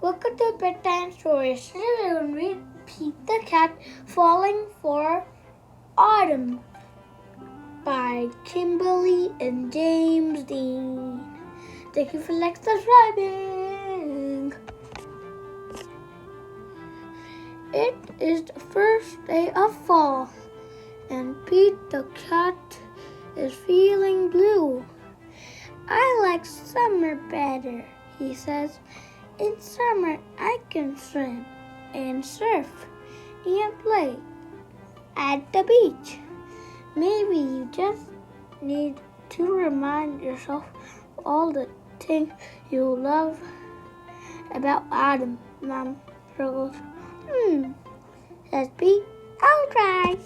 Welcome to Bedtime Stories. Today we're going to read Pete the Cat Falling for Autumn by Kimberly and James Dean. Thank you for subscribing. It is the first day of fall, and Pete the Cat is feeling blue. I like summer better, he says. In summer, I can swim and surf and play at the beach. Maybe you just need to remind yourself of all the things you love about autumn, Mom struggles. Says Pete. I'll try.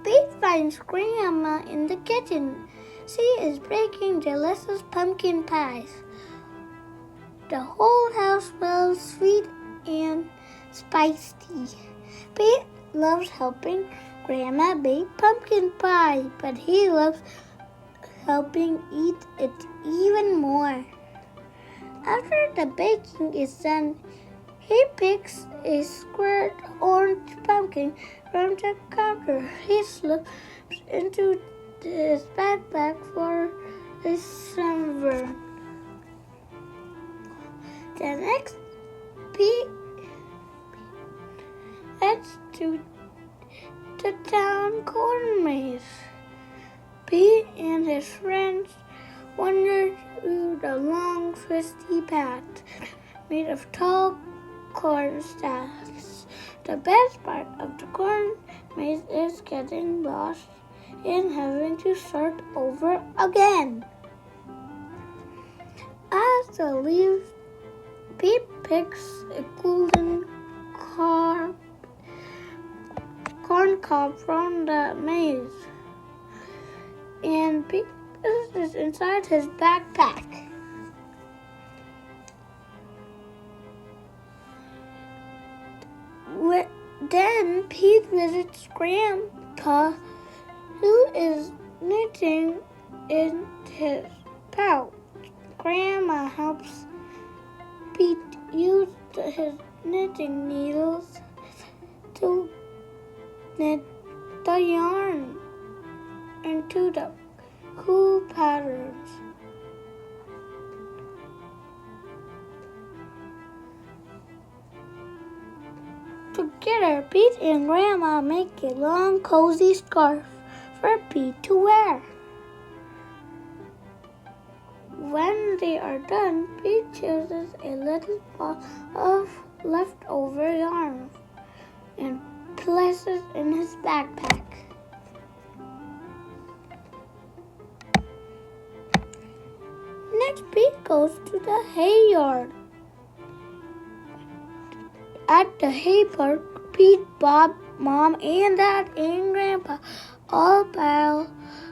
Pete finds Grandma in the kitchen. She is baking delicious pumpkin pies. The whole house smells sweet and spicy. Pete loves helping Grandma bake pumpkin pie, but he loves helping eat it even more. After the baking is done, he picks a square orange pumpkin from the counter. He slips into his backpack for a sunburn. The next, Pete heads to the town corn maze. Pete and his friends wander through the long, twisty path made of tall corn stalks. The best part of the corn maze is getting lost and having to start over again. As the leaves, Pete picks a golden corn cob from the maze, and Pete puts it inside his backpack. Then Pete visits Grandpa, who is knitting in his pouch. Grandma helps Pete use his knitting needles to knit the yarn into the cool patterns. Together, Pete and Grandma make a long, cozy scarf for Pete to wear. When they are done, Pete chooses a little ball of leftover yarn and places it in his backpack. Next, Pete goes to the hay yard. At the hay park, Pete, Bob, Mom, and Dad, and Grandpa all pile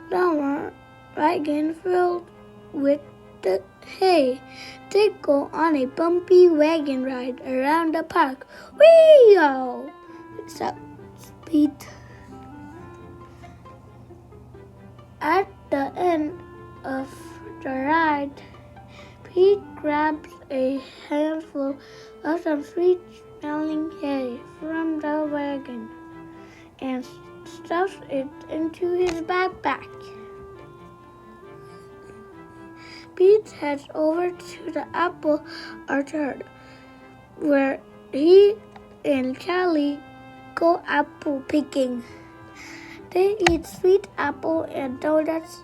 the wagon filled with the hay. They go on a bumpy wagon ride around the park. Whee-oh! Shouts Pete. At the end of the ride, Pete grabs a handful of some sweet-smelling hay from the wagon and stuffs it into his backpack. Pete heads over to the apple orchard, where he and Charlie go apple picking. They eat sweet apple and donuts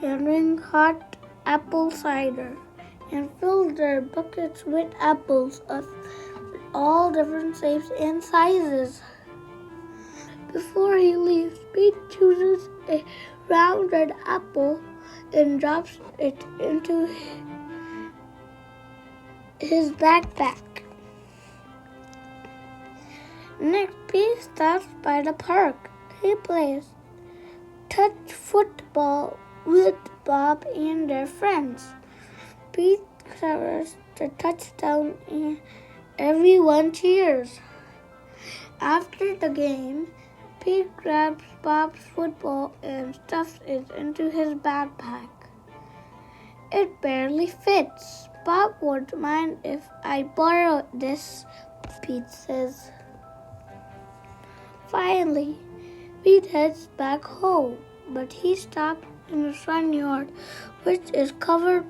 and drink hot apple cider and fill their buckets with apples of all different shapes and sizes. Before he leaves, Pete chooses a rounded apple and drops it into his backpack. Next, Pete stops by the park. He plays touch football with Bob and their friends. Pete covers the touchdown and everyone cheers. After the game, Pete grabs Bob's football and stuffs it into his backpack. It barely fits. Bob won't mind if I borrow this, Pete says. Finally, Pete heads back home, but he stopped in the front yard, which is covered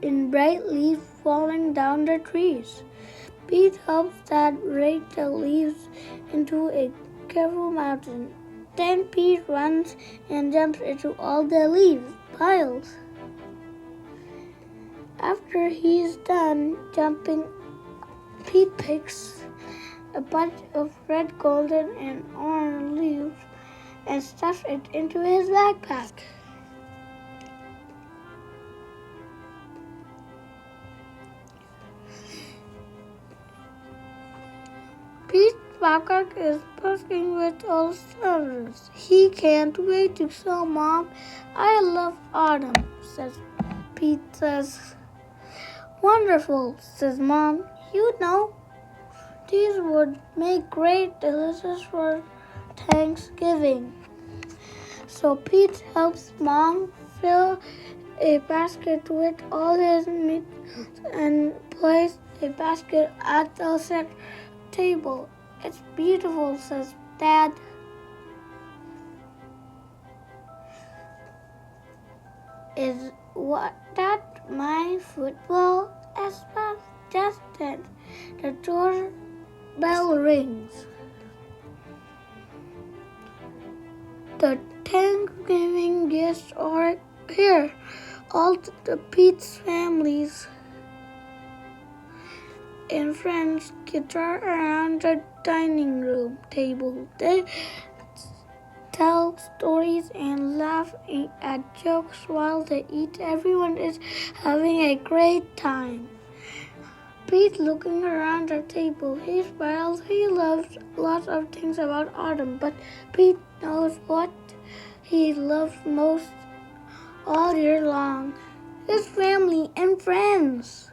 in bright leaves falling down the trees. Pete helps Dad rake the leaves into a careful mountain. Then Pete runs and jumps into all the leaf piles. After he's done jumping, Pete picks a bunch of red, golden, and orange leaves and stuffs it into his backpack. Pete's backpack is bursting with all stars. He can't wait to show Mom. I love autumn, Pete says. Wonderful, says Mom. You know, these would make great delicious for Thanksgiving. So Pete helps Mom fill a basket with all his meat and place a basket at the center table. It's beautiful, says Dad. Is that my football? Asks Bob. Just then, the doorbell rings. The Thanksgiving guests are here. All the Pete's families and friends gather around the dining room table. They tell stories and laugh at jokes while they eat. Everyone is having a great time. Pete looking around the table. He smiles. He loves lots of things about autumn, but Pete knows what he loves most all year long: his family and friends.